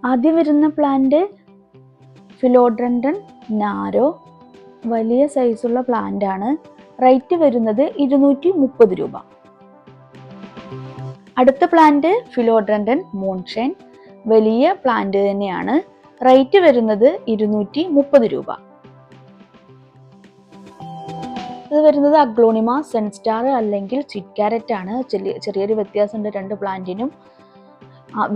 ആദ്യം വരുന്ന plant ഫിലോഡ്രൻഡൻ narrow, വലിയ സൈസുള്ള പ്ലാന്റ് ആണ്. റേറ്റ് വരുന്നത് 230 രൂപ. അടുത്ത പ്ലാന്റ് ഫിലോഡ്രൻഡൻ മൂൺഷൈൻ, വലിയ പ്ലാന്റ് തന്നെയാണ്. റേറ്റ് വരുന്നത് 230 രൂപ. ഇത് വരുന്നത് അഗ്ലോണിമ സൺസ്റ്റാർ അല്ലെങ്കിൽ സ്വിറ്റ് ക്യാരറ്റ് ആണ്. ചെറിയൊരു വ്യത്യാസമുണ്ട് രണ്ട് പ്ലാന്റിനും.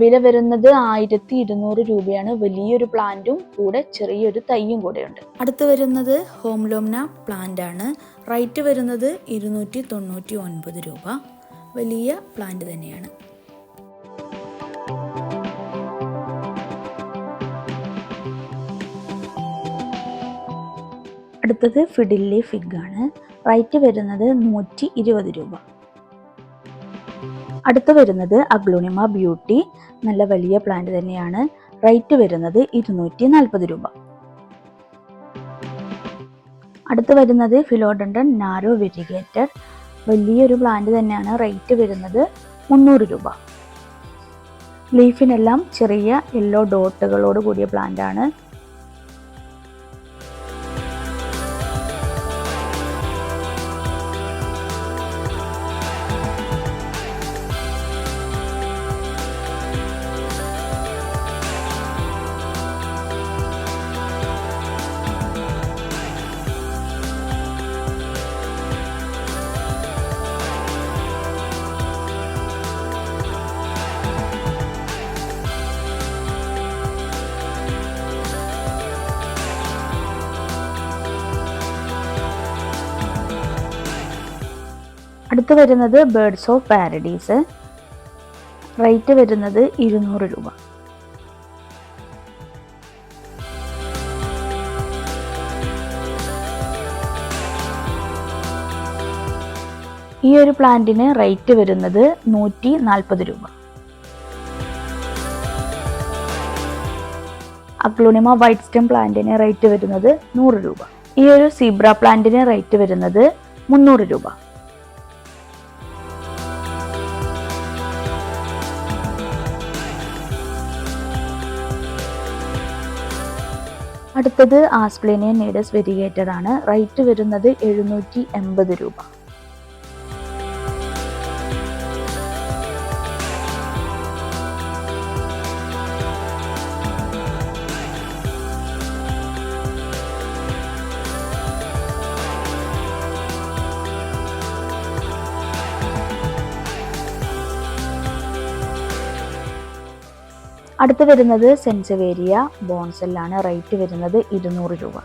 വില വരുന്നത് 1200 രൂപയാണ്. വലിയൊരു പ്ലാന്റും കൂടെ ചെറിയൊരു തൈയും കൂടെയുണ്ട്. അടുത്ത് വരുന്നത് ഹോംലോംന പ്ലാന്റ് ആണ്. റേറ്റ് വരുന്നത് 299 രൂപ. വലിയ പ്ലാന്റ് തന്നെയാണ്. അടുത്തത് ഫിഡില്ലി ഫിഗ് ആണ്. റേറ്റ് വരുന്നത് 120 രൂപ. അടുത്ത് വരുന്നത് അഗ്ലോണിമ ബ്യൂട്ടി, നല്ല വലിയ പ്ലാന്റ് തന്നെയാണ്. റേറ്റ് വരുന്നത് 240 രൂപ. അടുത്ത് വരുന്നത് ഫിലോഡൻഡൻ നാരോ വെരിഗേറ്റഡ്, വലിയൊരു പ്ലാന്റ് തന്നെയാണ്. റേറ്റ് വരുന്നത് 300 രൂപ. ലീഫിനെല്ലാം ചെറിയ യെല്ലോ ഡോട്ടുകളോട് കൂടിയ പ്ലാന്റ് ആണ്. അടുത്ത് വരുന്നത് ബേർഡ്സ് ഓഫ് പാരഡൈസ്. റേറ്റ് വരുന്നത് 200 രൂപ. ഈ ഒരു പ്ലാന്റിന് റേറ്റ് വരുന്നത് 140 രൂപ. അഗ്ലോണിമ വൈറ്റ് സ്റ്റെം പ്ലാന്റിന് റേറ്റ് വരുന്നത് 100 രൂപ. ഈ ഒരു സീബ്ര പ്ലാന്റിന് റേറ്റ് വരുന്നത് 300 രൂപ. അടുത്തത് ആസ്പ്ലേനിയ നീഡസ് വെരിഗേറ്റഡ് ആണ്. റേറ്റ് വരുന്നത് 780 രൂപ. അടുത്ത് വരുന്നത് സെൻസവേരിയ ബോൺസെല്ലാണ്. റേറ്റ് വരുന്നത് 200 രൂപ.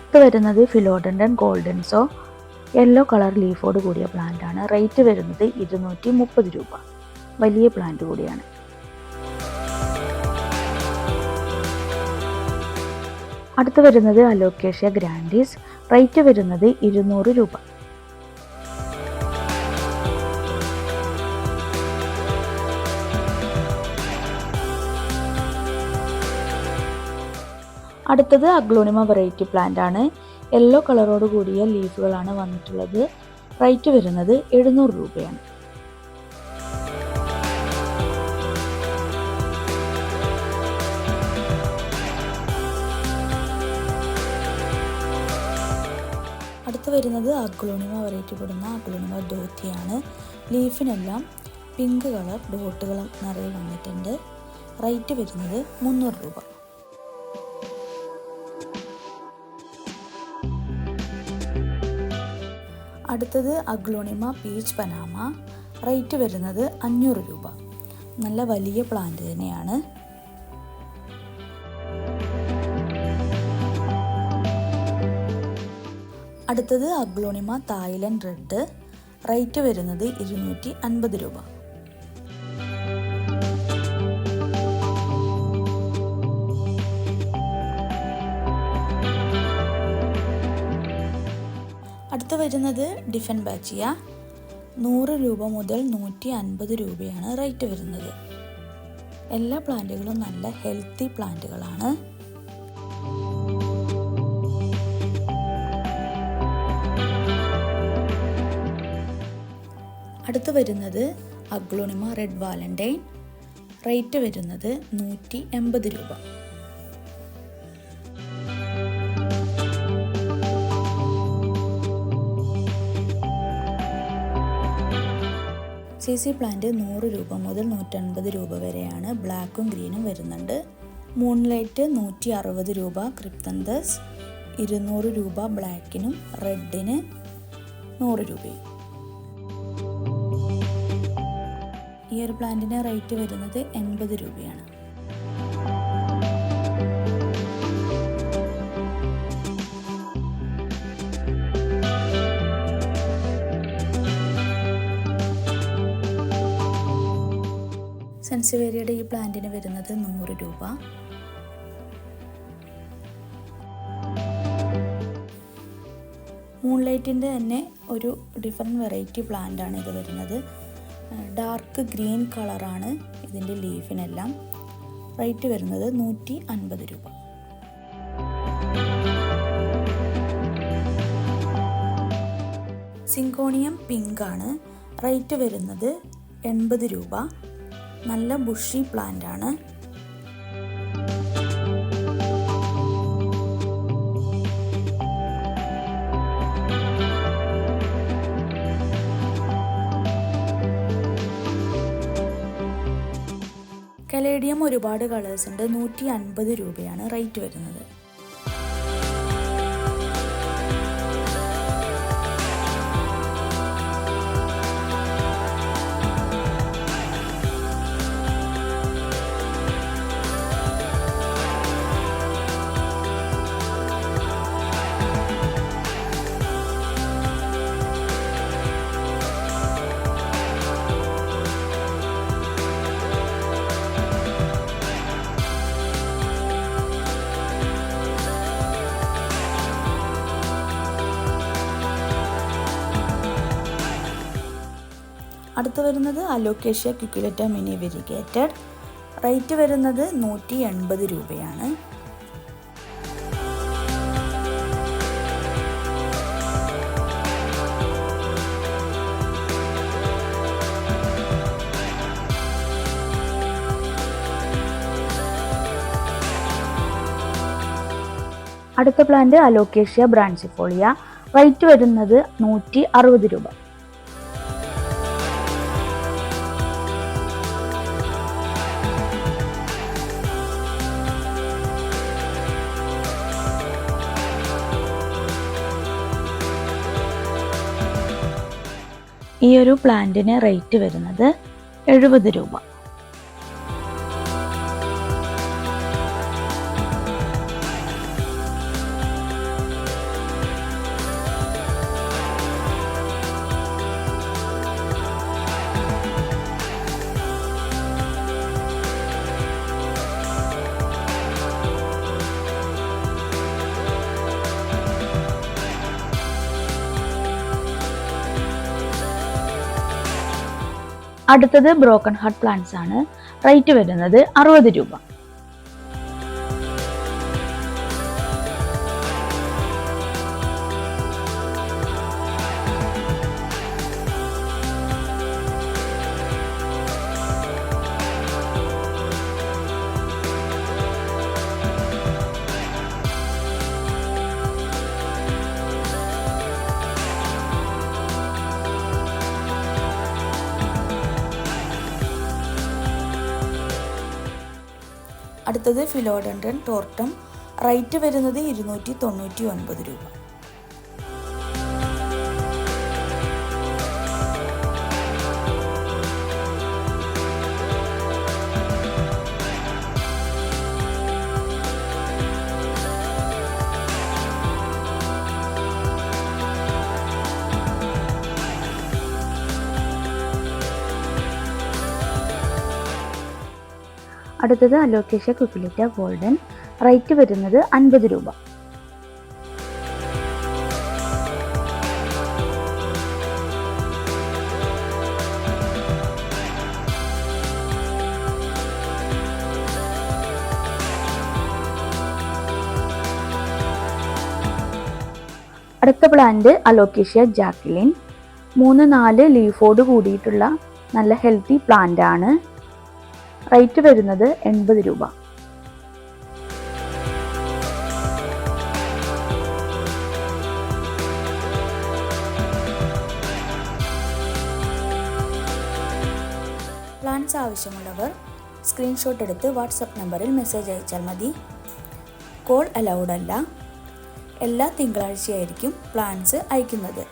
അടുത്ത് വരുന്നത് ഫിലോഡൻഡൻ ഗോൾഡൻസോ, യെല്ലോ കളർ ലീഫോട് കൂടിയ പ്ലാന്റ് ആണ്. റേറ്റ് വരുന്നത് 230 രൂപ. വലിയ പ്ലാന്റ് കൂടിയാണ്. അടുത്ത് വരുന്നത് അലോക്കേഷ്യ ഗ്രാൻഡിസ്. റേറ്റ് വരുന്നത് 200 രൂപ. അടുത്തത് അഗ്ലോണിമ വെറൈറ്റി പ്ലാന്റ് ആണ്. യെല്ലോ കളറോട് കൂടിയ ലീഫുകളാണ് വന്നിട്ടുള്ളത്. റേറ്റ് വരുന്നത് 700 രൂപയാണ്. അടുത്ത് വരുന്നത് അഗ്ലോണിമ വെറൈറ്റി പെടുന്ന അഗ്ലോണിമ ദോത്തിയാണ്. ലീഫിനെല്ലാം പിങ്ക് കളർ ഡോട്ടുകൾ നിറയെ വന്നിട്ടുണ്ട്. റേറ്റ് വരുന്നത് 300 രൂപ. അടുത്തത് അഗ്ലോണിമ പീച്ച് പനാമ. റേറ്റ് വരുന്നത് 500 രൂപ. നല്ല വലിയ പ്ലാന്റ് തന്നെയാണ്. അടുത്തത് അഗ്ലോണിമ തായ്ലൻഡ് റെഡ്. റേറ്റ് വരുന്നത് 250 രൂപ. അടുത്ത് വരുന്നത് ഡിഫൻ ബാച്ചിയ. 100 രൂപ മുതൽ 150 രൂപയാണ് റേറ്റ് വരുന്നത്. എല്ലാ പ്ലാന്റുകളും നല്ല ഹെൽത്തി പ്ലാന്റുകളാണ്. അടുത്ത് വരുന്നത് അഗ്ലോണിമ റെഡ് വാലന്റൈൻ. റേറ്റ് വരുന്നത് 180 രൂപ. CC പ്ലാന്റ് 100 രൂപ മുതൽ 150 രൂപ വരെയാണ്. ബ്ലാക്കും ഗ്രീനും വരുന്നുണ്ട്. മൂൺലൈറ്റ് 160 രൂപ. ക്രിപ്തന്തസ് 200 രൂപ ബ്ലാക്കിനും, റെഡിന് 100 രൂപയും. ഈ ഒരു പ്ലാന്റിന് റേറ്റ് വരുന്നത് 80 രൂപയാണ്. സെൻസിവേരിയയുടെ ഈ പ്ലാന്റിന് വരുന്നത് 100 രൂപ. മൂൺലൈറ്റിൻ്റെ തന്നെ ഒരു ഡിഫറെൻറ്റ് വെറൈറ്റി പ്ലാന്റ് ആണ് ഇത് വരുന്നത്. ഡാർക്ക് ഗ്രീൻ കളറാണ് ഇതിൻ്റെ ലീഫിനെല്ലാം. റേറ്റ് വരുന്നത് 150 രൂപ. സിങ്കോണിയം പിങ്ക് ആണ്. റേറ്റ് വരുന്നത് 80 രൂപ. നല്ല ബുഷി പ്ലാന്റ് ആണ്. കലേഡിയം ഒരുപാട് കളേഴ്സ് ഉണ്ട്. 150 രൂപയാണ് റേറ്റ് വരുന്നത്. അടുത്ത് വരുന്നത് അലോക്കേഷ്യ ക്യുക്കുലേറ്റ മിനി വെരിഗേറ്റഡ്. റേറ്റ് വരുന്നത് 180 രൂപയാണ്. അടുത്ത പ്ലാന്റ് അലോക്കേഷ്യ ബ്രാൻസിഫോളിയ. റേറ്റ് വരുന്നത് 160 രൂപ. ഈ ഒരു പ്ലാന്റിന് റേറ്റ് വരുന്നത് 70 രൂപ. അടുത്തത് ബ്രോക്കൺ ഹാർട്ട് പ്ലാന്റ്സ് ആണ്. റേറ്റ് വരുന്നത് 60 രൂപ. അടുത്തത് ഫിലോഡെൻഡ്രൻ ടോർട്ടം. റേറ്റ് വരുന്നത് 299 രൂപ. അടുത്തത് അലോക്കേഷ്യ ക്യുക്കുലേറ്റ ഗോൾഡൻ. റേറ്റ് വരുന്നത് 50 രൂപ. അടുത്ത പ്ലാന്റ് അലോക്കേഷ്യ ജാക്ലിൻ. 3-4 ലീഫോട് കൂടിയിട്ടുള്ള നല്ല ഹെൽത്തി പ്ലാന്റ് ആണ്. റേറ്റ് വരുന്നത് 80 രൂപ. പ്ലാന്റ്സ് ആവശ്യമുള്ളവർ സ്ക്രീൻഷോട്ട് എടുത്ത് വാട്സപ്പ് നമ്പറിൽ മെസ്സേജ് അയച്ചാൽ മതി. കോൾ അലൗഡ് അല്ല. എല്ലാ തിങ്കളാഴ്ചയായിരിക്കും പ്ലാന്റ്സ് അയക്കുന്നത്.